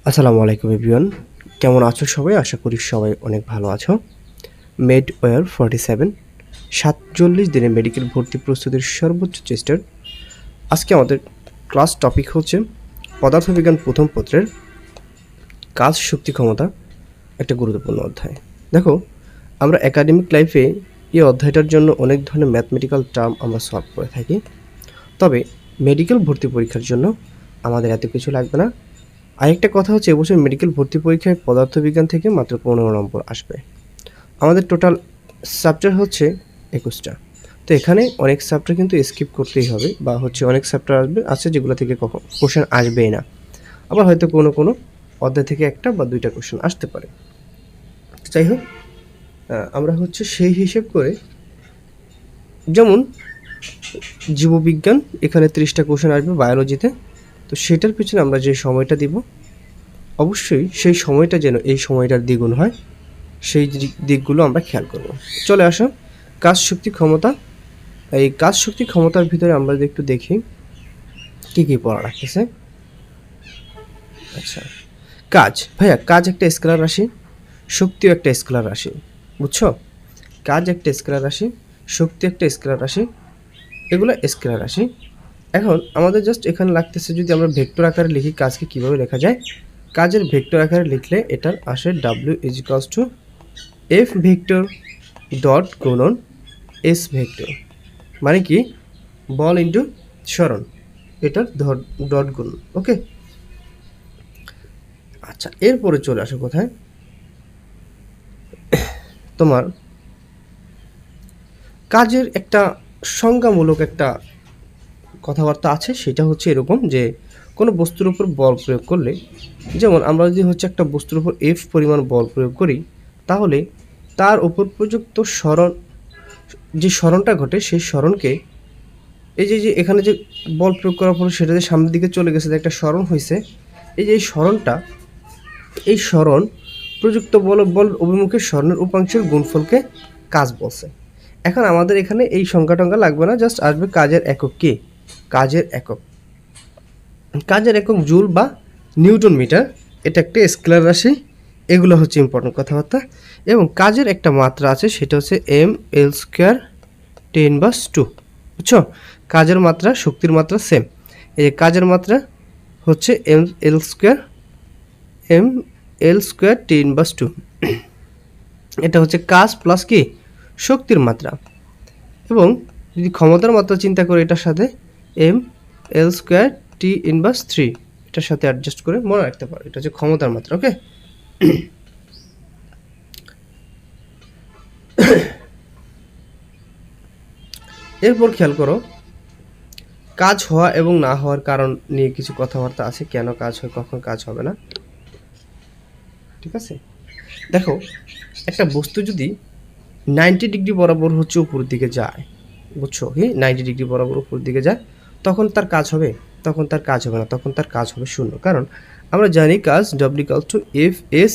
আসসালামু আলাইকুম এভরিওয়ান, কেমন আছো সবাই? আশা করি সবাই অনেক ভালো আছো। মেড ওয়ার 47 47 দিনের মেডিকেল ভর্তি প্রস্তুতির সর্বোচ্চ চেষ্টার আজকে আমাদের ক্লাস টপিক হচ্ছে পদার্থবিজ্ঞান প্রথম পত্রের কাজ শক্তি ক্ষমতা, একটা গুরুত্বপূর্ণ অধ্যায়। দেখো, আমরা একাডেমিক লাইফে এই অধ্যায়টার জন্য অনেক ধরনের ম্যাথমেটিক্যাল টার্ম আমরা সলভ করে থাকি, তবে মেডিকেল ভর্তি পরীক্ষার জন্য আমাদের এত কিছু লাগবে না। আরেকটা কথা হচ্ছে, এবছর মেডিকেল ভর্তি পরীক্ষায় পদার্থবিজ্ঞান থেকে মাত্র 15 নম্বর আসবে। আমাদের টোটাল সাবজেক্ট হচ্ছে 21টা। তো এখানে অনেক সাবজেক্ট কিন্তু স্কিপ করতেই হবে, বা হচ্ছে অনেক সাবজেক্ট আছে যেগুলো থেকে কোশ্চেন আসবেই না। আবার হয়তো কোনো অধ্যায় থেকে একটা বা দুইটা কোশ্চেন আসতে পারে। যাই হোক, আমরা হচ্ছে সেই হিসেব করে, যেমন জীববিজ্ঞান এখানে 30টা কোশ্চেন আসবে বায়োলজিতে, তো সেটার পিছনে আমরা যে সময়টা দিব, অবশ্যই সেই সময়টা যেন এই সময়টার দ্বিগুণ হয়, সেই দিকগুলো আমরা খেয়াল করব। চলে আসো কাজ শক্তি ক্ষমতা। এই কাজ শক্তি ক্ষমতার ভিতরে আমরা যদি একটু দেখি কী কী পড়া রাখতেছে। আচ্ছা, কাজ, ভাইয়া কাজ একটা স্কেলার রাশি, শক্তিও একটা স্কেলার রাশি, বুঝছো? কাজ একটা স্কেলার রাশি, শক্তি একটা স্কেলার রাশি, এগুলো স্কেলার রাশি। এখন আমাদের জাস্ট এখানে লাগতেছে, যদি আমরা ভেক্টর আকারে লিখি কাজকে কীভাবে লেখা যায়। কাজের ভেক্টর আকারে লিখলে এটার আসে W = F ভেক্টর ডট গুণন এস ভেক্টর, মানে কি বল ইন্টু সরণ, এটার ডট গুণন। ওকে, আচ্ছা, এরপরে চলে আসো কোথায়, তোমার কাজের একটা সংজ্ঞামূলক একটা কথাবার্তা আছে। সেটা হচ্ছে এরকম যে কোনো বস্তুর উপর বল প্রয়োগ করলে, যেমন আমরা যদি হচ্ছে একটা বস্তুর উপর F পরিমাণ বল প্রয়োগ করি, তাহলে তার উপর প্রযুক্ত সরণ, যে সরণটা ঘটে সেই সরণকে, এই যে এখানে যে বল প্রয়োগ করার পর সেটা যে সামনের দিকে চলে গেছে, একটা সরণ হয়েছে, এই যে এই সরণটা, এই সরণ প্রযুক্ত বল অভিমুখে সরণের উপাংশের গুণফলকে কাজ বলছে। এখন আমাদের এখানে এই সংখ্যা টঙ্কা লাগবে না, জাস্ট আসবে কাজের একক। কি কাজের একক? কাজের একক জুল বা নিউটন মিটার, এটা একটা স্কেলার রাশি। এগুলো হচ্ছে ইম্পর্টেন্ট কথাবার্তা। এবং কাজের একটা মাত্রা আছে, সেটা হচ্ছে mL² 10^2, বুঝছো? কাজের মাত্রা শক্তির মাত্রা সেম। এই যে কাজের মাত্রা হচ্ছে mL² 10^2, এটা হচ্ছে কাজ প্লাস কি শক্তির মাত্রা। এবং যদি ক্ষমতার মাত্রা চিন্তা করি, এটার সাথে mL² T−3, এটার সাথে অ্যাডজাস্ট করে মনে রাখতে পারো, এটা হচ্ছে ক্ষমতার মাত্রা। ওকে, এরপর খেয়াল করো, কাজ হওয়া এবং না হওয়ার কারণ নিয়ে কিছু কথাবার্তা আছে, কেন কাজ হয় কখন কাজ হবে না। ঠিক আছে, দেখো, একটা বস্তু যদি 90 ডিগ্রি বরাবর হচ্ছে উপরের দিকে যায়, বুঝছো? 90 ডিগ্রি বরাবর উপরের দিকে যায়, তখন তার কাজ হবে? তখন তার কাজ হবে না, তখন তার কাজ হবে শূন্য। কারণ আমরা জানি কাজ W = F/S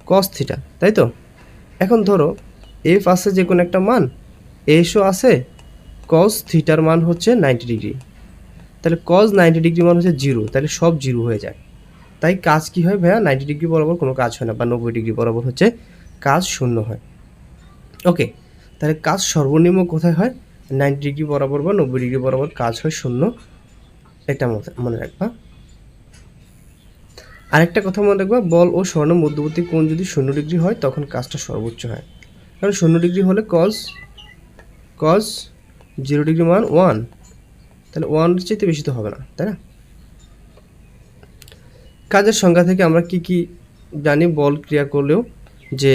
cos θ, তাই তো? এখন ধরো F আছে যে কোনো একটা মান, Sও আছে, cos θ মান হচ্ছে 90 ডিগ্রি, তাহলে cos 90 ডিগ্রি মান হচ্ছে 0, তাহলে সব 0 হয়ে যায়। তাই কাজ কি হয় ভাইয়া? 90 ডিগ্রি বরাবর কোনো কাজ হয় না, বা 90 ডিগ্রি বরাবর হচ্ছে কাজ শূন্য হয়। ওকে, তাহলে কাজ সর্বনিম্ন কোথায় হয়? 90 ডিগ্রি বরাবর বা 90 ডিগ্রি বরাবর কাজ হয় শূন্য, এটা মনে রাখবা। আরেকটা কথা মনে রাখবা, বল ও সরণের মধ্যবর্তী কোণ যদি 0 ডিগ্রি হয়, তখন কাজটা সর্বোচ্চ হয়। কারণ 0 ডিগ্রি হলে cos 0 ডিগ্রি মান 1, তাহলে 1 চাইতে বেশি তো হবে না, তাই না? কাজের সংজ্ঞা থেকে আমরা কি জানি? বল ক্রিয়া করলেও যে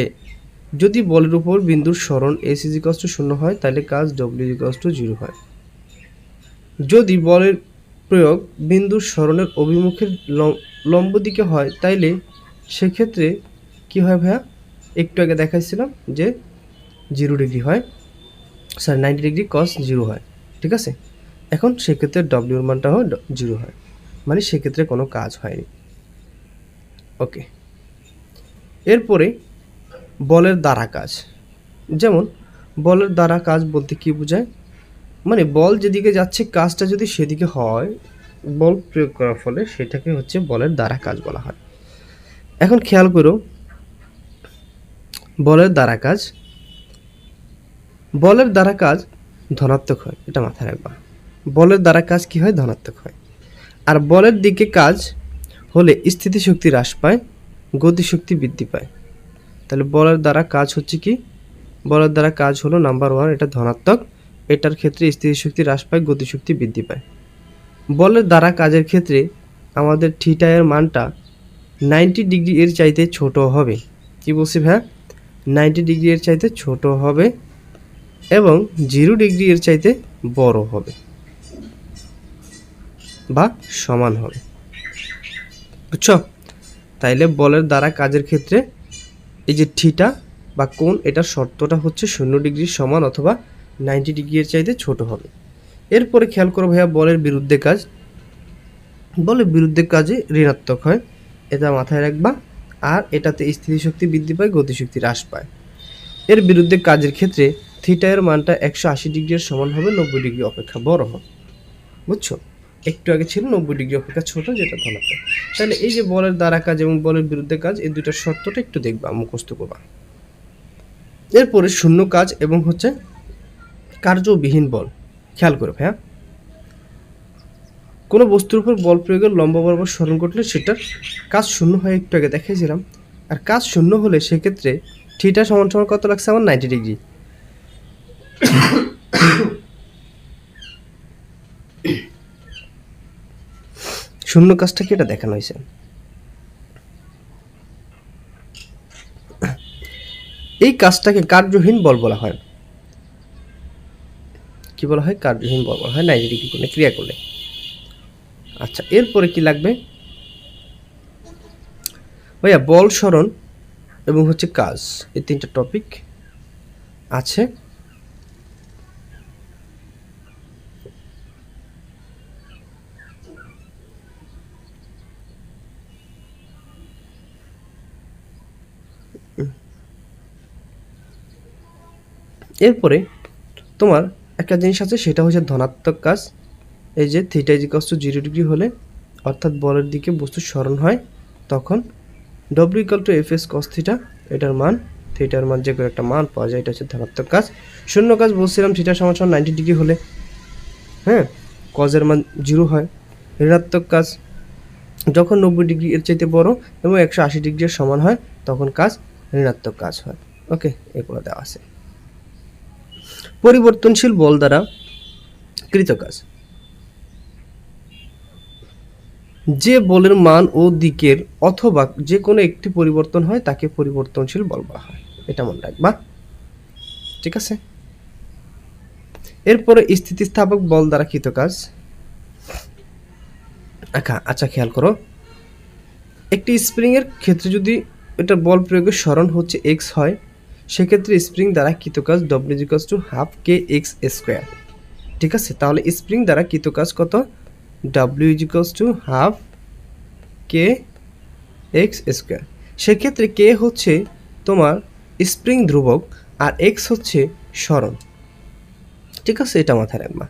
যদি বলের উপর বিন্দুর সরণ S = 0 হয়, তাহলে কাজ W = 0 হয়। যদি বলের প্রয়োগ বিন্দুর সরণের অভিমুখের লম্ব দিকে হয়, তাইলে সেক্ষেত্রে কি হয় ভাইয়া? একটু আগে দেখাইছিলাম যে 0 ডিগ্রি হয়, 90 ডিগ্রি cos 0 হয়। ঠিক আছে, এখন সেক্ষেত্রে W এর মানটা হয় 0 হয়, মানে সেক্ষেত্রে কোনো কাজ হয়নি। ওকে, এরপরে বলের দ্বারা কাজ। যেমন বলের দ্বারা কাজ বলতে কি বোঝায়? মানে বল যেদিকে যাচ্ছে, কাজটা যদি সেদিকে হয় বল প্রয়োগ করার ফলে, সেটাকে হচ্ছে বলের দ্বারা কাজ বলা হয়। এখন খেয়াল করো, বলের দ্বারা কাজ ধনাত্মক হয়, এটা মাথায় রাখবা। বলের দ্বারা কাজ কি হয়? ধনাত্মক হয়। আর বলের দিকে কাজ হলে স্থিতিশক্তি হ্রাস পায়, গতিশক্তি বৃদ্ধি পায়। তাহলে বলের দ্বারা কাজ হচ্ছে কি? বলের দ্বারা কাজ হলো নাম্বার 1, এটা ধনাত্মক। এটার ক্ষেত্রে স্থিতিশক্তি হ্রাস পায়, গতিশক্তি বৃদ্ধি পায়। বলের দ্বারা কাজের ক্ষেত্রে আমাদের থিটা এর মানটা 90 ডিগ্রি এর চাইতে ছোট হবে। কি বলছি ভাই? 90 ডিগ্রি এর চাইতে ছোট হবে এবং 0 ডিগ্রি এর চাইতে বড় হবে বা সমান হবে। বুঝছো? তাইলে বলের দ্বারা কাজের ক্ষেত্রে এই যে থিটা বা কোণ, এটার শর্তটা হচ্ছে 0 ডিগ্রির সমান অথবা 90 ডিগ্রি এর চাইতে ছোট হবে। এরপরে খেয়াল করো ভাইয়া, বলের বিরুদ্ধে কাজ। বলের বিরুদ্ধে কাজে ঋণাত্মক হয়, এটা মাথায় রাখবা। আর এটাতে স্থিতিশক্তি বৃদ্ধি পায়, গতিশক্তি হ্রাস পায়। এর বিরুদ্ধে কাজের ক্ষেত্রে থিটা এর মানটা 180 ডিগ্রির সমান হবে, 90 ডিগ্রি অপেক্ষা বড় হবে। বুঝছো? একটু আগে ছিল 90 ডিগ্রি অপেক্ষা ছোট, যেটা ধনাত্মক। তাহলে এই যে বলের দ্বারা কাজ এবং বলের বিরুদ্ধে কাজ, এই দুইটার শর্তটা একটু দেখবা, মুখস্থ করবা। এরপরে শূন্য কাজ এবং হচ্ছে কার্যবিহীন বল। খেয়াল করো ভাইয়া, কোনো বস্তুর উপর বল প্রয়োগের লম্ব বরাবর সরণ ঘটলে সেটার কাজ শূন্য হয়, একটু আগে দেখাইছিলাম। আর কাজ শূন্য হলে সেক্ষেত্রে থিটা সমান সমান কত লাগছে আমার? 90 ডিগ্রি। শূন্য কাজটা কি এটা দেখানো হয়েছে। এই কাজটাকে কার্যহীন বল বলা হয়। কি বলা হয়? কার্যহীন বল বলা হয় 90 ডিগ্রি কোণে ক্রিয়া করলে। আচ্ছা, এরপরে কি লাগবে ভাইয়া? বল, সরণ এবং হচ্ছে কাজ, এই তিনটা টপিক আছে। এরপরে তোমার একটা জিনিস আছে, সেটা হচ্ছে ধনাত্মক কাজ। এই যে থিটা ইজিকালস টু 0 ডিগ্রি হলে, অর্থাৎ বলের দিকে বস্তু সরণ হয়, তখন W equal to F S cos theta, এটার মান, থিটার মান যে কোনো একটা মান পাওয়া যায়, এটা হচ্ছে ধনাত্মক কাজ। শূন্য কাজ বলছিলাম থিটা সমান সমান 90 ডিগ্রি হলে, হ্যাঁ, কজের মান 0 হয়। ঋণাত্মক কাজ যখন 90 ডিগ্রি এর চাইতে বড় এবং 180 ডিগ্রির সমান হয়, তখন কাজ ঋণাত্মক কাজ হয়। ওকে, এগুলো দেওয়া আছে। পরিবর্তনশীল বল দ্বারা কৃত কাজ। যে বলের মান ও দিকের অথবা যে কোনো একটি পরিবর্তন হয়, তাকে পরিবর্তনশীল বল বলা হয়, এটা মনে রাখবা। ঠিক আছে? এরপরে স্থিতিস্থাপক বল দ্বারা কৃত কাজ। আচ্ছা, খেয়াল করো, একটি স্প্রিং এর ক্ষেত্রে যদি এটা বল প্রয়োগের সরণ হচ্ছে এক্স হয়, সেক্ষেত্রে স্প্রিং দ্বারা কৃত কাজ W equals to half K x square. ঠিক আছে? তাহলে স্প্রিং দ্বারা কৃত কাজ কত? W equals to half K x square. সেক্ষেত্রে কে হচ্ছে তোমার স্প্রিং ধ্রুবক আর এক্স হচ্ছে সরণ। ঠিক আছে? এটা মাথায় রাখবা।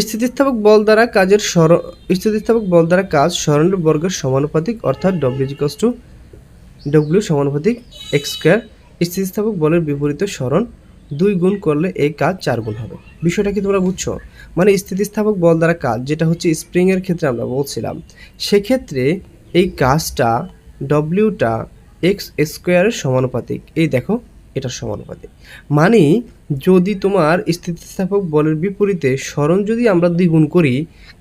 স্থিতিস্থাপক বল দ্বারা কাজ সরণের বর্গের সমানুপাতিক, অর্থাৎ ডব্লিউ সমানুপাতিক এক্স স্কোয়ার। স্থিতিস্থাপক বলের বিপরীতে সরণ 2 গুণ করলে এই কাজ 4 গুণ হবে। বিষয়টা কি তোমরা বুঝছো? মানে স্থিতিস্থাপক বল দ্বারা কাজ, যেটা হচ্ছে স্প্রিং এর ক্ষেত্রে আমরা বলছিলাম, সেক্ষেত্রে এই কাজটা ডব্লিউটা এক্স স্কোয়ারের সমানুপাতিক। এই দেখো, এটার সমানুপাতিক। মানে যদি তোমার স্থিতিস্থাপক বলের বিপরীতে সরণ যদি আমরা দ্বিগুণ করি,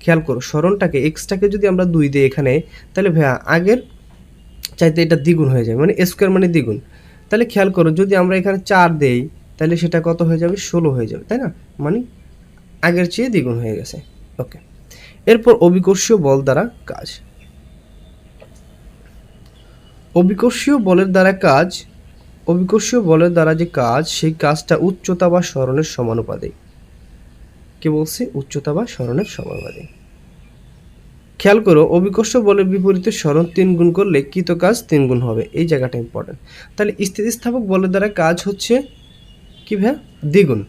খেয়াল করো, সরণটাকে এক্সটাকে যদি আমরা 2 দিই এখানে, তাহলে ভাইয়া আগের চাইতে এটা দ্বিগুণ হয়ে যাবে, মানে স্কোয়ার মানে দ্বিগুণ। তাহলে খেয়াল করো, যদি আমরা এখানে 4 দেই, তাহলে সেটা কত হয়ে যাবে? 16 হয়ে যাবে, তাই না? মানে আগের চেয়ে দ্বিগুণ হয়ে গেছে। ওকে, এরপর অভিকর্ষীয় বল দ্বারা কাজ। অভিকর্ষীয় বলের দ্বারা যে কাজ, সেই কাজটা উচ্চতা বা সরণের সমানুপাতিক। কি বলছি? উচ্চতা বা সরণের সমানুপাতিক। খেয়াল করো, অভিকর্ষ বলের বিপরীতে সরণ 3 গুণ করলে কৃত কাজ 3 গুণ হবে। এই জায়গাটা ইম্পর্টেন্ট। তাহলে স্থিতিস্থাপক বলের দ্বারা কাজ হচ্ছে কি ভাইয়া? দ্বিগুণ।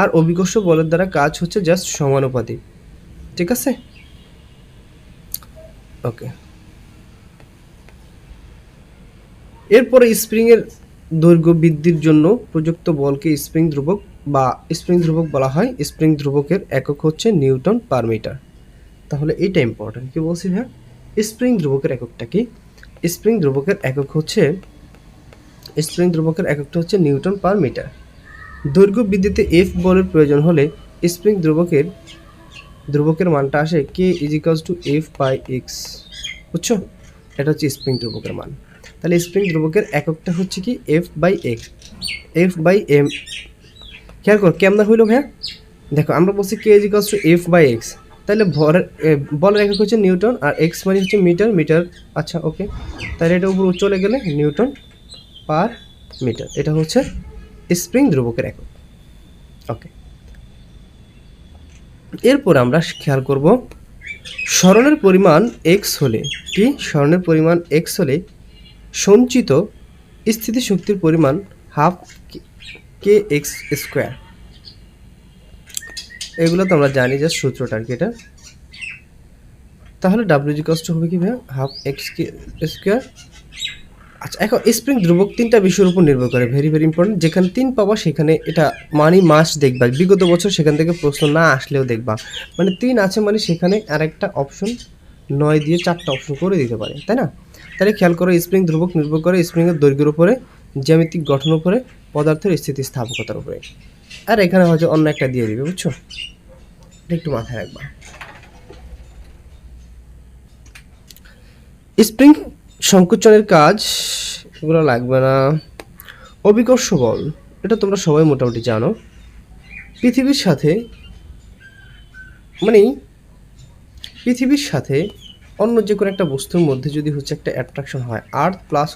আর অভিকর্ষ বলের দ্বারা কাজ হচ্ছে জাস্ট সমানুপাতিক। ঠিক আছে? ওকে, এরপরে স্প্রিংয়ের দৈর্ঘ্য বৃদ্ধির জন্য প্রযুক্ত বলকে স্প্রিং ধ্রুবক বা স্প্রিং ধ্রুবক বলা হয়। স্প্রিং ধ্রুবকের একক হচ্ছে নিউটন পার মিটার। তাহলে এইটা ইম্পর্টেন্ট। কি বলছি ভাইয়া? স্প্রিং ধ্রুবকের এককটা কি? স্প্রিং ধ্রুবকের এককটা হচ্ছে নিউটন পার মিটার। দৈর্ঘ্য বৃদ্ধিতে এফ বলের প্রয়োজন হলে স্প্রিং ধ্রুবকের মানটা আসে কে equals to F by X. বুঝছো? এটা হচ্ছে স্প্রিং ধ্রুবকের মান। তাহলে স্প্রিং ধ্রুবকের এককটা হচ্ছে কি F by X, F by M. খেয়াল কর কেমন হইল ভাইয়া? দেখো আমরা বলছি কে equals to F by X, তাহলে বলের একক হচ্ছে নিউটন আর এক্স মানে হচ্ছে মিটার। আচ্ছা ওকে, তাহলে এটা উপর চলে গেলে নিউটন পার মিটার। এটা হচ্ছে স্প্রিং ধ্রুবকের একক। ওকে, এরপর আমরা খেয়াল করব সরণের পরিমাণ এক্স হলে কি? সরণের পরিমাণ এক্স হলে সঞ্চিত স্থিতিশক্তির পরিমাণ হাফ কে এক্স স্কোয়ার। এগুলো তো আমরা জানি যে সূত্রটা আর কি এটা। তাহলে ডাব্লিউ ইকুয়ালস টু হবে কি ভাই? হাফ এক্স কে স্কোয়ার। আচ্ছা, এখন স্প্রিং ধ্রুবক তিনটা বিষয়ের উপর নির্ভর করে, ভেরি ভেরি ইম্পর্টেন্ট। যেখানে 3 পাবা সেখানে এটা মাস দেখবা, বিগত বছর সেখান থেকে প্রশ্ন না আসলেও দেখবা, মানে 3 আছে মানে সেখানে আরেকটা অপশন 9 দিয়ে 4টা অপশন করে দিতে পারে, তাই না? তাহলে খেয়াল করো স্প্রিং ধ্রুবক নির্ভর করে স্প্রিংয়ের দৈর্ঘ্যের উপরে, জ্যামিতিক গঠনের উপরে, পদার্থের স্থিতিস্থাপকতার উপরে। আর এখানে হয়তো অন্য একটা দিয়ে দিবে, বুঝছো? এটা একটু মাথায় রাখবা। স্প্রিং সংকোচনের কাজ, এগুলো লাগবে না। অভিকর্ষ বল, এটা তোমরা সবাই মোটামুটি জানো। পৃথিবীর সাথে অন্য যে কোনো একটা বস্তুর মধ্যে যদি হচ্ছে একটা অ্যাট্রাকশন হয়, আর্থ প্লাস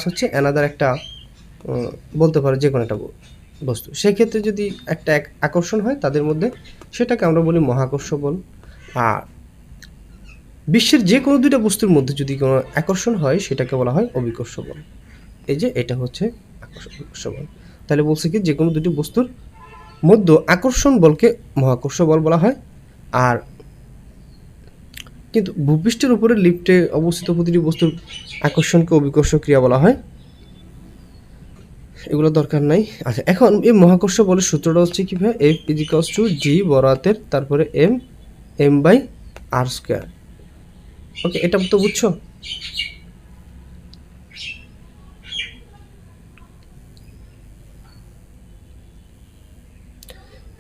হচ্ছে অ্যানাদার একটা বলতে পারো যে কোনো একটা বস্তু, সেক্ষেত্রে যদি একটা আকর্ষণ হয় তাদের মধ্যে, সেটাকে আমরা বলি মহাকর্ষ বল। আর বিশ্বের যে কোনো দুইটা বস্তুর মধ্যে যদি কোনো আকর্ষণ হয় সেটাকে বলা হয় অভিকর্ষ বল। এই যে এটা হচ্ছে আকর্ষণ বল। তাহলে বলছে কি যে কোনো দুটি বস্তুর মধ্যে আকর্ষণ বলকে মহাকর্ষ বল বলা হয়। আর কিন্তু ভূপৃষ্ঠের উপরে লিফটে অবস্থিত প্রতিটি বস্তুর আকর্ষণকে অভিকর্ষ ক্রিয়া বলা হয়। এগুলো দরকার নাই। আচ্ছা, এখন এই মহাকর্ষ বলের সূত্রটা হচ্ছে কি ভাই? এফ ইজিক্যালস টু জি বড়হাতের তারপরে এম বাই আর স্কোয়ার। ওকে, এটা তো বুঝছো?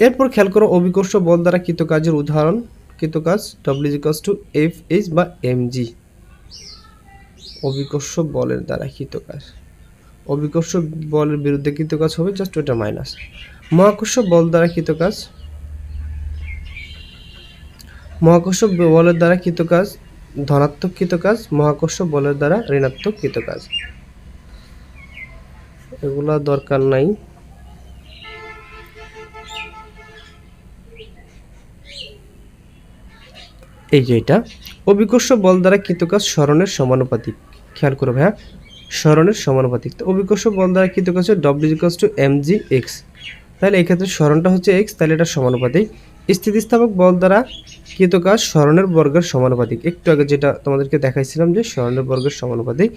এরপর খেয়াল করো অভিকর্ষ বল দ্বারা কৃতকাজের উদাহরণ। কৃতকাজ W equals to F H বা এম জি। অভিকর্ষ বলের দ্বারা কৃতকাজ, অভিকর্ষ বলের বিরুদ্ধে কৃতকাজ হবে জাস্ট ওটা মাইনাস। মহাকর্ষ বল দ্বারা কৃতকাজ, মহাকর্ষ বলের দ্বারা কৃতকাজ ধনাত্মক কৃতকাজ, মহাকর্ষ বলের দ্বারা ঋণাত্মক কৃতকাজ। এগুলা দরকার নাই। এই যে এটা অভিকর্ষ বল দ্বারা কৃতকাজ স্মরণের সমানুপাতিক। খেয়াল করো ভাইয়া, স্মরণের সমানুপাতিক। তো অভিকর্ষ বল দ্বারা কৃতকাজ W equals to M G X. তাহলে এক্ষেত্রে স্মরণটা হচ্ছে এক্স, তাহলে এটা সমানুপাতিক। স্থিতিস্থাপক বল দ্বারা কৃতকাজ স্মরণের বর্গের সমানুপাতিক। একটু আগে যেটা তোমাদেরকে দেখাইছিলাম যে স্মরণের বর্গের সমানুপাতিক।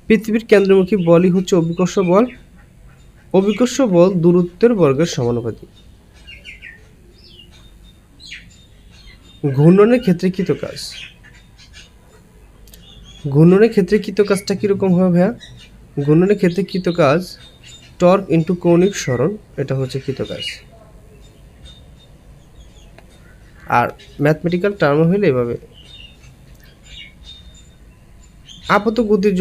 পৃথিবীর কেন্দ্রমুখী বলই হচ্ছে অভিকর্ষ বল। অভিকর্ষ বল দূরত্বের বর্গের সমানুপাতিক। ঘূর্ণনের ক্ষেত্রে কৃতকাজ, ঘূর্ণনের ক্ষেত্রে কৃতকাজটা কীরকম হবে ভাইয়া? ঘূর্ণনের ক্ষেত্রে কৃতকাজ টর্ক ইন্টু কৌণিক সরণ, এটা হচ্ছে কৃতকাজ। আর ম্যাথমেটিক্যাল টার্ম হইলে এভাবে আবর্ত গতির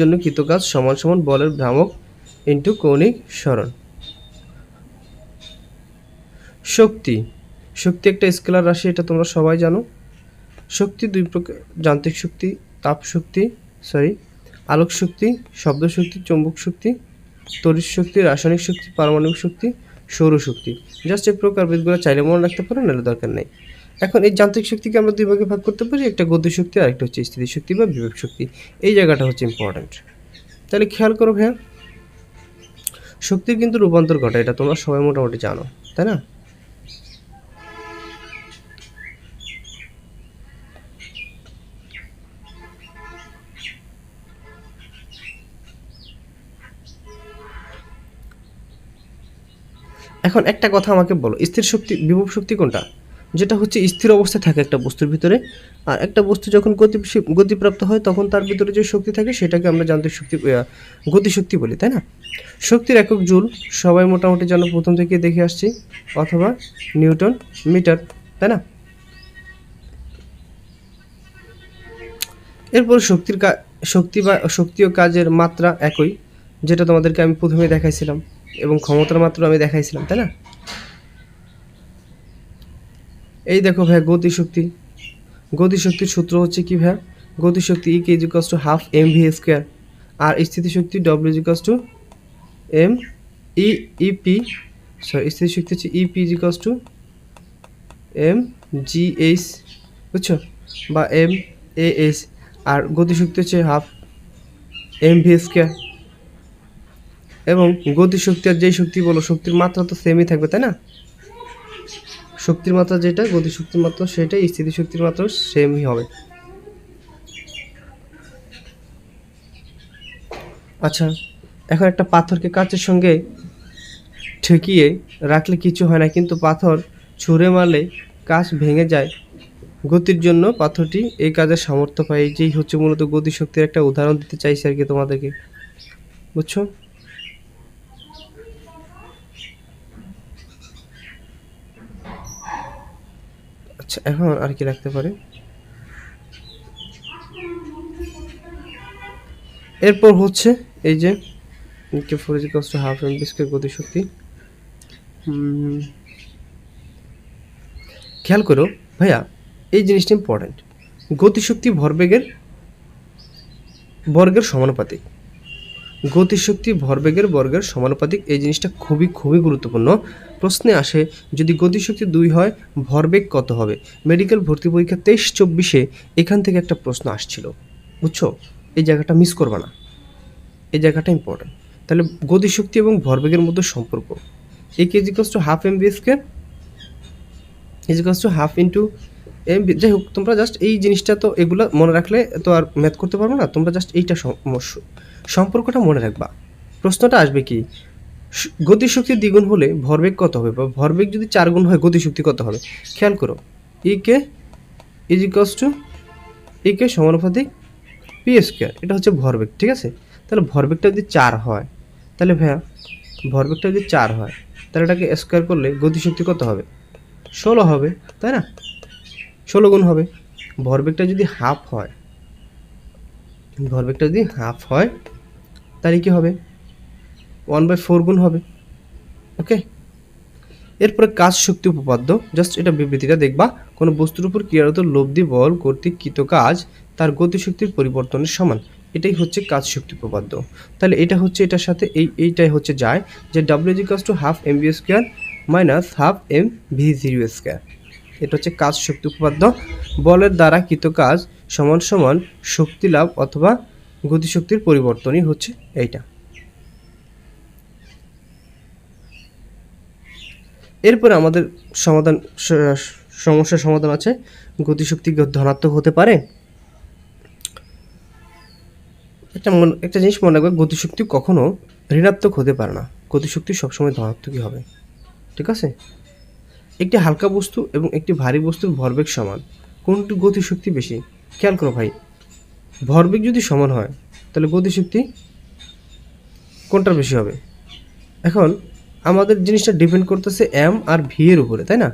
জন্য কৃতকাজ সমান সমান বলের ভ্রামক ইন্টু কৌণিক সরণ। শক্তি একটা স্কেলার রাশি, এটা তোমরা সবাই জানো। শক্তি দুই প্রকার, যান্ত্রিক শক্তি, আলোক শক্তি, শব্দ শক্তি, চৌম্বক শক্তি, তড়িৎ শক্তি, রাসায়নিক শক্তি, পারমাণবিক শক্তি, সৌরশক্তি। জাস্ট এই প্রকারভেদগুলো চাইলে মনে রাখতে পারো, নাহলে দরকার নেই। এখন এই যান্ত্রিক শক্তিকে আমরা দুই ভাগে ভাগ করতে পারি, একটা গতি শক্তি আর একটা হচ্ছে স্থিতিশক্তি বা বিভব শক্তি। এই জায়গাটা হচ্ছে ইম্পর্ট্যান্ট। তাহলে খেয়াল করো ভাইয়া, শক্তির কিন্তু রূপান্তর ঘটে, এটা তোমরা সবাই মোটামুটি জানো, তাই না? এখন একটা কথা আমাকে বলো, স্থির শক্তি বিভব শক্তি কোনটা? যেটা হচ্ছে স্থির অবস্থায় থাকে একটা বস্তুর ভিতরে, আর একটা বস্তু যখন গতিপ্রাপ্ত হয় তখন তার ভিতরে যে শক্তি থাকে সেটাকে আমরা যান্ত্রিক শক্তি গতিশক্তি বলি, তাই না? শক্তির একক জুল সবাই মোটামুটি যেন প্রথম থেকে দেখে আসছি, অথবা নিউটন মিটার, তাই না? এরপর শক্তি ও কাজের মাত্রা একই, যেটা তোমাদেরকে আমি প্রথমে দেখাইছিলাম, এবং ক্ষমতার মাত্রা আমি দেখাইছিলাম, তাই না? এই দেখো ভাইয়া গতিশক্তির সূত্র হচ্ছে কি ভাইয়া? গতিশক্তি E = হাফ mv স্কোয়ার, আর স্থিতিশক্তি W = m e ep, স্থিতিশক্তি হচ্ছে EP = mgh, বুঝছো, বা mAh, আর গতিশক্তি হচ্ছে হাফ mv স্কোয়ার। এবং গতিশক্তি আর যেই শক্তি বলো, শক্তির মাত্রা তো সেমই থাকবে, তাই না? শক্তির মাত্রা যেটা, গতিশক্তির মাত্রা সেটাই, স্থিতিশক্তির মাত্রা সেমই হবে। আচ্ছা, এখন একটা পাথরকে কাচের সঙ্গে ঠেকিয়ে রাখলে কিছু হয় না, কিন্তু পাথর ছুঁড়ে মারলে কাঁচ ভেঙে যায়। গতির জন্য পাথরটি এই কাজের সামর্থ্য পায়। যেই হচ্ছে মূলত গতিশক্তির একটা উদাহরণ দিতে চাইছি আর কি তোমাদেরকে, বুঝছো? আচ্ছা, এখন আর কি রাখতে পারে? এরপর হচ্ছে এই যে K4 হাফ mv স্কয়ার গতিশক্তি। খেয়াল করো ভাইয়া, এই জিনিসটা ইম্পর্টেন্ট। গতিশক্তি বর্গের সমানুপাতিক। গতিশক্তি বর্গের সমানুপাতিক, এই জিনিসটা খুবই খুবই গুরুত্বপূর্ণ। প্রশ্নে আসে যদি গতিশক্তি 2 হয় ভরবেগ কত হবে? মেডিকেল ভর্তি পরীক্ষা 23-24-এ এখান থেকে একটা প্রশ্ন আসছিল, বুঝছো? এই জায়গাটা মিস করবা না, এই জায়গাটা ইম্পর্টেন্ট। তাহলে গতিশক্তি এবং ভরবেগের মধ্যে সম্পর্ক, A = half mv square half into mv। যাই হোক, তোমরা জাস্ট এই জিনিসটা তো এগুলো মনে রাখলে তো আর ম্যাথ করতে পারবো না, তোমরা জাস্ট এইটা সম্পর্কটা মনে রাখবা। প্রশ্নটা আসবে কি, গতিশক্তি দ্বিগুণ হলে ভরবেগ কত হবে, বা ভরবেগ যদি 4 গুণ হয় গতিশক্তি কত হবে? খেয়াল করো, E সমানুপাতিক পি স্কয়ার, এটা হচ্ছে ভরবেগ, ঠিক আছে? তাহলে ভরবেগটা যদি 4 হয়, তাহলে ভাইয়া ভরবেগটা যদি 4 হয়, তাহলে এটাকে স্কয়ার করলে গতিশক্তি কত হবে? 16 হবে, তাই না? 16 গুণ হবে। ভরবেগটা যদি হাফ হয়, তাহলে কি হবে? 1/4 গুণ হবে। ওকে, এরপরে কাজ শক্তি উপপাদ্য, জাস্ট এটা বিবৃতিটা দেখবা। কোনো বস্তুর উপর ক্রিয়ারত লব্ধি বল কর্তৃক কৃত কাজ তার গতিশক্তির পরিবর্তনের সমান, এটাই হচ্ছে কাজ শক্তি উপপাদ্য। তাহলে এটা হচ্ছে এটার সাথে এইটাই হচ্ছে যায় যে W = half mv square minus half mv0 square. এটা হচ্ছে কাজ শক্তি উপপাদ্য। বলের দ্বারা কৃত কাজ সমান সমান শক্তি লাভ অথবা গতিশক্তির পরিবর্তনই হচ্ছে এইটা। এরপরে আমাদের সমস্যার সমাধান আছে। গতিশক্তি ধনাত্মক হতে পারে? একটা জিনিস মনে রাখবে, গতিশক্তি কখনো ঋণাত্মক হতে পারে না, গতিশক্তি সবসময় ধনাত্মকই হবে, ঠিক আছে? একটি হালকা বস্তু এবং একটি ভারী বস্তুর ভরবেগ সমান, কোনটি গতিশক্তি বেশি? খেয়াল করো ভাই, ভরবেগ যদি সমান হয় তাহলে গতিশক্তি কোনটার বেশি হবে? এখন আমাদের জিনিসটা ডিপেন্ড করতেছে এম আর ভি এর উপরে, তাই না?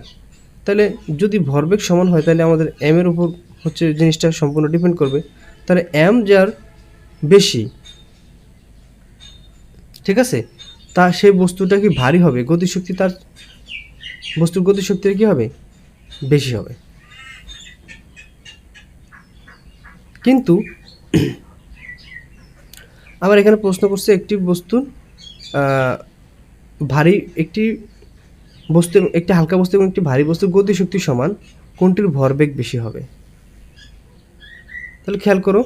তাহলে যদি ভরবেগ সমান হয় তাহলে আমাদের এম এর উপর হচ্ছে জিনিসটা সম্পূর্ণ ডিপেন্ড করবে। তাহলে এম যার বেশি, ঠিক আছে, তা সেই বস্তুটা কি ভারী হবে, গতিশক্তি তার বস্তুর গতিশক্তির কি হবে? বেশি হবে। কিন্তু আবার এখানে প্রশ্ন করছে একটি বস্তুর ভারী একটি হালকা বস্তু এবং একটি ভারী বস্তুর গতিশক্তি সমান, কোনটির ভরবেগ বেশি হবে? তাহলে খেয়াল করো,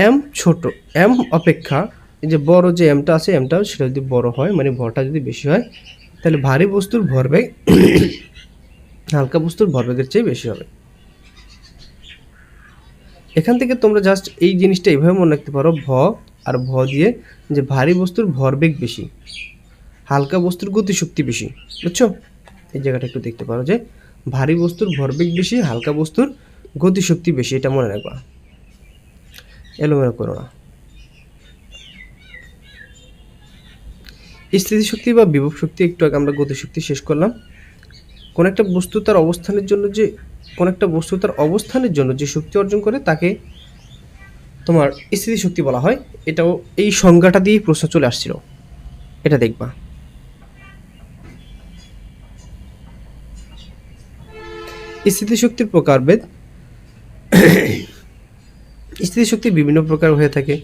এম ছোট, এম অপেক্ষা এই যে বড় যে এমটা আছে, এমটা সেটা যদি বড় হয়, মানে ভরটা যদি বেশি হয়, তাহলে ভারী বস্তুর ভরবেগ হালকা বস্তুর ভরবেগের চেয়ে বেশি হবে। এখান থেকে তোমরা জাস্ট এই জিনিসটা এইভাবে মনে রাখতে পারো, আর দিয়ে যে ভারী বস্তুর ভরবেগ বেশি, হালকা বস্তুর গতিশক্তি বেশি, বুঝছো? এই জায়গাটা একটু দেখতে পারো যে ভারী বস্তুর ভরবেগ বেশি, হালকা বস্তুর গতিশক্তি বেশি, এটা মনে রাখবা, এলোমেলো করো না। স্থিতিশক্তি বা বিভব শক্তি, একটু আগে আমরা গতিশক্তি শেষ করলাম। কোন একটা বস্তু তার অবস্থানের জন্য যে শক্তি অর্জন করে তাকে তোমার স্থিতিশক্তি বলা হয়। এটাও এই সংজ্ঞাটা দিয়েই প্রশ্ন চলে আসছিল, এটা দেখবা। স্থিতিশক্তির প্রকারভেদ। স্থিতিশক্তির বিভিন্ন প্রকার হয়ে থাকে,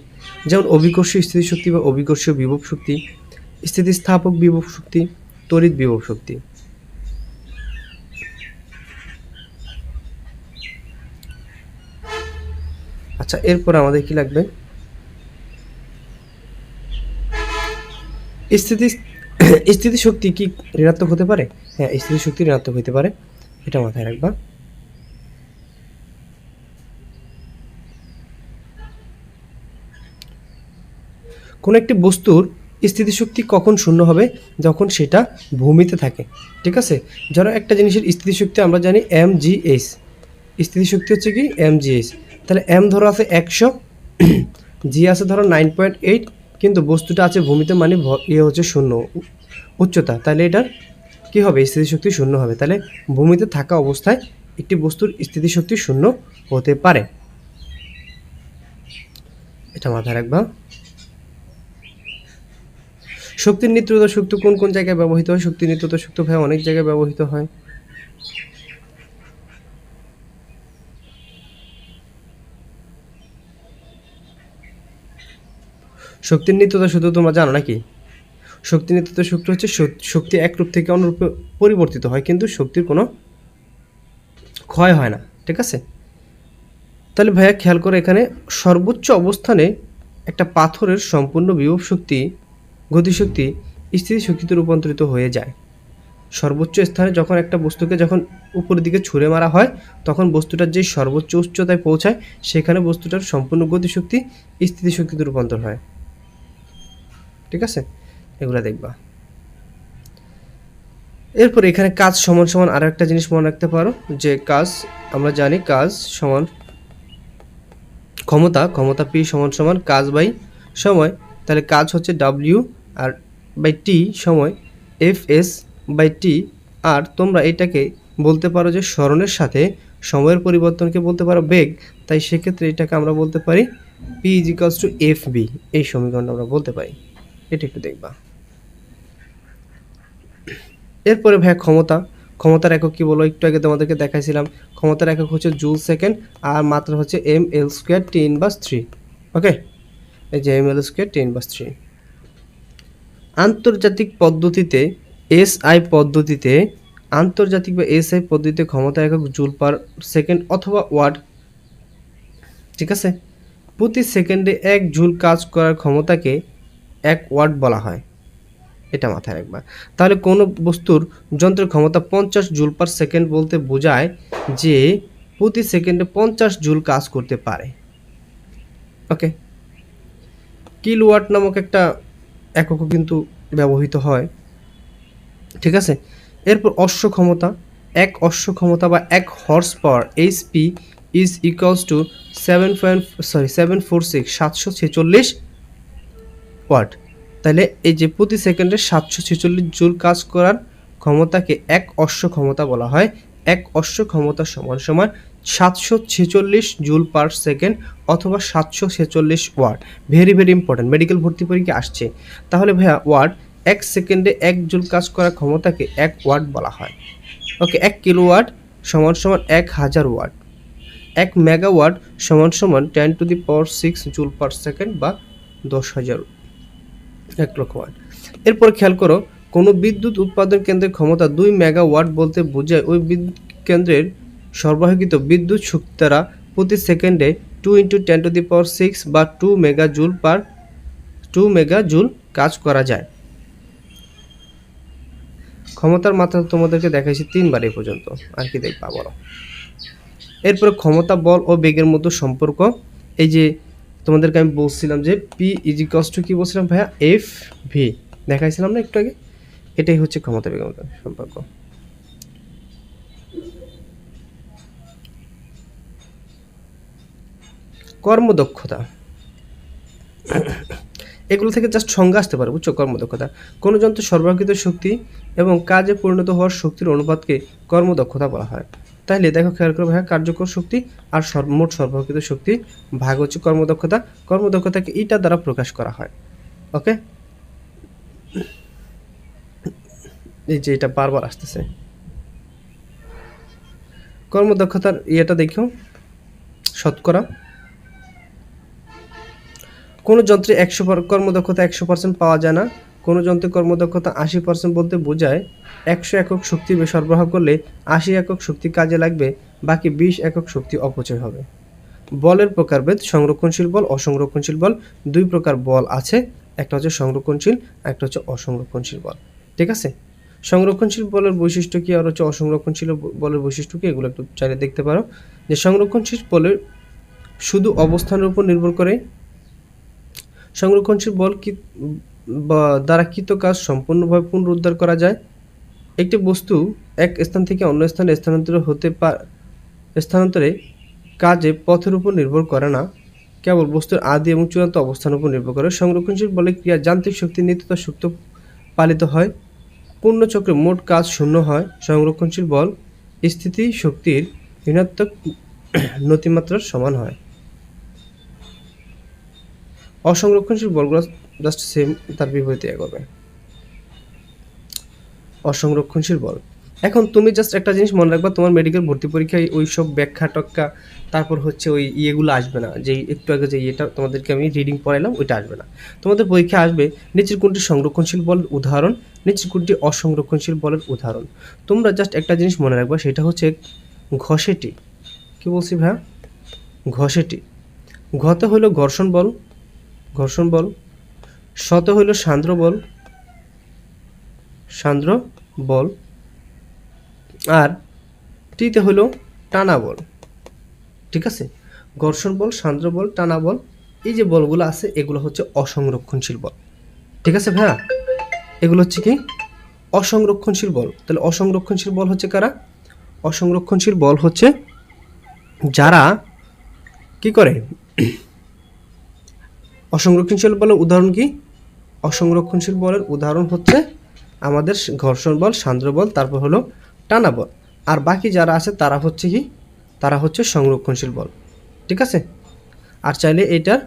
যেমন অভিকর্ষীয় স্থিতিশক্তি বা অভিকর্ষীয় বিভব শক্তি, স্থিতিস্থাপক বিভব শক্তি, তড়িৎ বিভব শক্তি। আচ্ছা, এরপর আমাদের কি লাগবে? স্থিতিশক্তি কি ঋণাত্মক হতে পারে? হ্যাঁ, স্থিতিশক্তি ঋণাত্মক হতে পারে, এটা মাথায় রাখবা। কোন একটি বস্তুর স্থিতিশক্তি কখন শূন্য হবে? যখন সেটা ভূমিতে থাকে, ঠিক আছে? ধরো একটা জিনিসের স্থিতিশক্তি আমরা জানি mgh, স্থিতিশক্তি হচ্ছে কি mgh। তাহলে m ধরো আছে 100, g আছে ধরো 9.8, কিন্তু বস্তুটা আছে ভূমিতে, মানে হচ্ছে শূন্য উচ্চতা, তাহলে এটার কি হবে? স্থিতিশক্তি শূন্য হবে। তাহলে ভূমিতে থাকা অবস্থায় একটি বস্তুর স্থিতিশক্তি শূন্য হতে পারে, এটা মাথায় রাখবা। শক্তির নিত্যতা শক্তি কোন কোন জায়গায় ব্যবহৃত হয়? শক্তির নিত্যতা শক্তি ভাই অনেক জায়গায় ব্যবহৃত হয়। শক্তির নিত্যতা সূত্র তোমরা জানো নাকি? শক্তির নিত্যতা সূত্র হচ্ছে শক্তি এক রূপ থেকে অন্য রূপে পরিবর্তিত হয়, কিন্তু শক্তির কোনো ক্ষয় হয় না, ঠিক আছে? তাহলে ভাইয়া খেয়াল করে, এখানে সর্বোচ্চ অবস্থানে একটা পাথরের সম্পূর্ণ বিভব শক্তি, গতিশক্তি স্থিতিশক্তিতে রূপান্তরিত হয়ে যায়। সর্বোচ্চ স্থানে যখন একটা বস্তুকে যখন উপরের দিকে ছুঁড়ে মারা হয়, তখন বস্তুটার যে সর্বোচ্চ উচ্চতায় পৌঁছায়, সেখানে বস্তুটার সম্পূর্ণ গতিশক্তি স্থিতিশক্তিতে রূপান্তর হয়, ঠিক আছে? এগুলা দেখবা। এরপর এখানে কাজ সমান সমান আরো একটা জিনিস মনে রাখতে পারো, যে কাজ আমরা জানি কাজ সমান ক্ষমতা, ক্ষমতা পি সমান সমান কাজ বাই সময়। তাহলে কাজ হচ্ছে ডাব্লিউ আর বাই টি সময় এফ এস বাই টি। আর তোমরা এটাকে বলতে পারো যে স্মরণের সাথে সময়ের পরিবর্তনকে বলতে পারো বেগ, তাই সেক্ষেত্রে এটাকে আমরা বলতে পারি P equals to F v, এই সমীকরণটা আমরা বলতে পারি, এটা একটু দেখবা। এরপরে ভাই ক্ষমতা, ক্ষমতার একক কি বলো? একটু আগে তোমাদেরকে দেখাইছিলাম, ক্ষমতার একক হচ্ছে জুল সেকেন্ড, আর মাত্রা হচ্ছে ml² 10^3। ওকে, এই যে ml² 10/3। আন্তর্জাতিক পদ্ধতিতে এসআই পদ্ধতিতে ক্ষমতা একক জুল পার সেকেন্ড অথবা ওয়াট, ঠিক আছে? প্রতি সেকেন্ডে 1 জুল কাজ করার ক্ষমতাকে 1 ওয়াট বলা হয়, এটা মাথায় রাখবা। তাহলে কোনো বস্তুর যন্ত্রের ক্ষমতা 50 জুল পার সেকেন্ড বলতে বোঝায় যে প্রতি সেকেন্ডে 50 জুল কাজ করতে পারে। ওকে, কিলোওয়াট নামক একটা এককও কিন্তু ব্যবহৃত হয়, ঠিক আছে? এরপর অশ্ব ক্ষমতা, এক অশ্ব ক্ষমতা বা 1 horse power HP is equals to 746 watt. তাহলে এই যে প্রতি সেকেন্ডে 746 জুল কাজ করার ক্ষমতাকে 1 অশ্ব ক্ষমতা বলা হয়। 1 অশ্ব ক্ষমতা সমান সমান 746 জুল পার সেকেন্ড অথবা 746 watt. Very very important, medical ভর্তি পরীক্ষা আসছে। তাহলে ভাইয়া ওয়াট, 1 সেকেন্ডে 1 জুল কাজ করার ক্ষমতাকে 1 ওয়াট বলা হয়। ওকে, 1 কিলোওয়াট সমান সমান 1000 ওয়াট। 1 মেগাওয়াট সমান সমান 10⁶ জুল পার সেকেন্ড বা 10,000, 1 লক্ষ ওয়াট। এরপর খেয়াল করো, কোনো বিদ্যুৎ উৎপাদন কেন্দ্রের ক্ষমতা 2 মেগাওয়াট বলতে বোঝায় ওই বিদ্যুৎ কেন্দ্রের সরবরাহকৃত বিদ্যুৎ শক্তি দ্বারা প্রতি সেকেন্ডে 2 × 10⁶ বা 2 মেগাজুল কাজ করা যায়। ক্ষমতার মাত্রা তোমাদেরকে দেখাইছি 3 বার এই পর্যন্ত, আর কি দেখবা বলো? এরপর ক্ষমতা, বল ও বেগের মধ্যে সম্পর্ক। এই যে তোমাদেরকে আমি বলছিলাম যে পি ইজিকস টু কি বলছিলাম ভাইয়া? এফ ভি দেখাইছিলাম না একটু আগে? এটাই হচ্ছে ক্ষমতা বেগমতা সম্পর্ক। কর্মদক্ষতা, এগুলো থেকে জাস্ট সংজ্ঞা আসতে পারে, বুঝছো? কর্মদক্ষতা কোনো যন্ত্র সরবরাহকৃত শক্তি এবং কাজে পরিণত হওয়ার শক্তির অনুপাতকে কর্মদক্ষতা বলা হয়। তাহলে দেখো, খেয়াল করে ভাইয়া, কার্যকর শক্তি আর মোট সরবরাহকৃত শক্তি ভাগ হচ্ছে কর্মদক্ষতা। কর্মদক্ষতাকে ইটা দ্বারা প্রকাশ করা হয়। ওকে, এই যে এটা বারবার আসতেছে, কর্মদক্ষতার ইয়েটা দেখো, শতকরা। কোনো যন্ত্রে কর্মদক্ষতা 100% পাওয়া যায় না। কোনো যন্ত্রে কর্মদক্ষতা 80% বলতে বোঝায় 100 একক শক্তি সরবরাহ করলে 80 একক শক্তি কাজে লাগবে, বাকি 20 একক শক্তি অপচয় হবে। বলের প্রকারভেদ, সংরক্ষণশীল বল, অসংরক্ষণশীল বল। দুই প্রকার বল আছে, একটা হচ্ছে সংরক্ষণশীল, একটা হচ্ছে অসংরক্ষণশীল বল। ঠিক আছে, সংরক্ষণশীল বলের বৈশিষ্ট্য কি আর হচ্ছে অসংরক্ষণশীল বলের বৈশিষ্ট্য কি, এগুলো একটু চাইলে দেখতে পারো। যে সংরক্ষণশীল বলের শুধু অবস্থানের উপর নির্ভর করে। সংরক্ষণশীল বল কি দ্বারা কৃত কাজ সম্পূর্ণভাবে পুনরুদ্ধার করা যায়। একটি বস্তু এক স্থান থেকে অন্য স্থানে স্থানান্তরে কাজে পথের উপর নির্ভর করে না, কেবল বস্তুর আদি এবং চূড়ান্ত অবস্থানের উপর নির্ভর করে। সংরক্ষণশীল বলে ক্রিয়া যান্ত্রিক শক্তি নিত্যতা সুক্ত পালিত হয়, পূর্ণ চক্রে মোট কাজ শূন্য হয়। সংরক্ষণশীল বল স্থিতি শক্তির ঋণাত্মক নতিমাত্রার সমান হয়। অসংরক্ষণশীল বলগুলো জাস্ট সেম, তার বিপরীতে এগোবে। অসংরক্ষণশীল বল, এখন তুমি জাস্ট একটা জিনিস মনে রাখবা, তোমার মেডিকেল ভর্তি পরীক্ষায় ওই সব ব্যাখ্যা টক্কা, তারপর হচ্ছে ওই ইয়েগুলো আসবে না, যে একটু আগে যে ইয়েটা তোমাদেরকে আমি রিডিং পড়াইলাম ওইটা আসবে না। তোমাদের পরীক্ষা আসবে নিচের কোনটি সংরক্ষণশীল বলের উদাহরণ, নিচের কোনটি অসংরক্ষণশীল বলের উদাহরণ। তোমরা জাস্ট একটা জিনিস মনে রাখবা, সেটা হচ্ছে ঘষেটি। কি বলছি ভাইয়া? ঘষেটি। ঘতে হইল ঘর্ষণ বল, ঘর্ষণ বল। শত হইল সান্দ্র বল, সান্দ্র বল। আর টিতে হলো টানা বল। ঠিক আছে, ঘর্ষণ বল, সান্দ্র বল, টানা বল, এই যে বলগুলো আছে এগুলো হচ্ছে অসংরক্ষণশীল বল। ঠিক আছে ভাইয়া, এগুলো হচ্ছে কি অসংরক্ষণশীল বল। তাহলে অসংরক্ষণশীল বল হচ্ছে কারা? অসংরক্ষণশীল বল হচ্ছে যারা কি করে, অসংরক্ষণশীল বলের উদাহরণ কি? অসংরক্ষণশীল বলের উদাহরণ হচ্ছে আমাদের ঘর্ষণ বল, সান্দ্র বল, তারপর হলো টানা বল। আর বাকি যারা আছে তারা হচ্ছে কি, তারা হচ্ছে সংরক্ষণশীল বল। ঠিক আছে, আর চাইলে এটার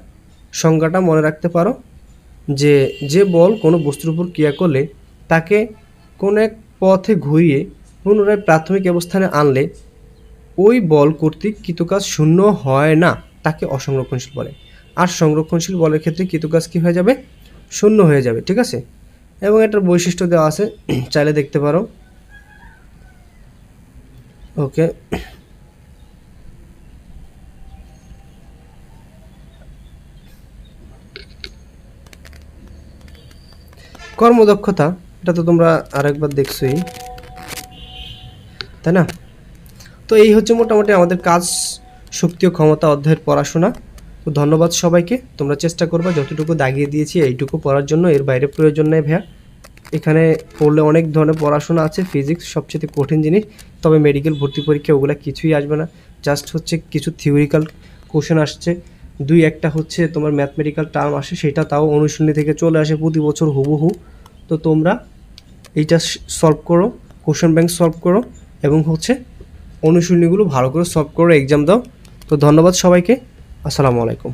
সংজ্ঞাটা মনে রাখতে পারো, যে যে বল কোনো বস্তুর উপর ক্রিয়া করলে তাকে কোন এক পথে ঘুরিয়ে পুনরায় প্রাথমিক অবস্থানে আনলে ওই বল কর্তৃক কৃতকাজ শূন্য হয় না, তাকে অসংরক্ষণশীল বলে। আর সংরক্ষণশীল বলের ক্ষেত্রে কৃতকাজ কী হয়ে যাবে? শূন্য হয়ে যাবে। ঠিক আছে, এবং এটার বৈশিষ্ট্য দেওয়া আছে, চাইলে দেখতে পারো। ওকে, কর্মদক্ষতা, এটা তো তোমরা আরেকবার দেখছোই, তাই না? তো এই হচ্ছে মোটামুটি আমাদের কাজ, শক্তি ও ক্ষমতা অধ্যায়ের পড়াশোনা। তো ধন্যবাদ সবাইকে, তোমরা চেষ্টা করবা যতটুকু দাগিয়ে দিয়েছি এইটুকু পড়ার জন্য, এর বাইরে প্রয়োজন নেই ভাইয়া। এখানে পড়লে অনেক ধরনের পড়াশোনা আছে, ফিজিক্স সবচেয়ে কঠিন জিনিস, তবে মেডিকেল ভর্তি পরীক্ষা ওগুলো কিছুই আসবে না, জাস্ট হচ্ছে কিছু থিওরিক্যাল কোশ্চেন আসছে, দুই একটা হচ্ছে তোমার ম্যাথমেটিক্যাল টার্ম আসে, সেটা তাও অনুশীলনী থেকে চলে আসে প্রতি বছর হুবহু। তো তোমরা এইটা সলভ করো, কোশ্চেন ব্যাংক সলভ করো, এবং হচ্ছে অনুশীলনীগুলো ভালো করে সলভ করে এক্সাম দাও। তো ধন্যবাদ সবাইকে, আসসালামু আলাইকুম।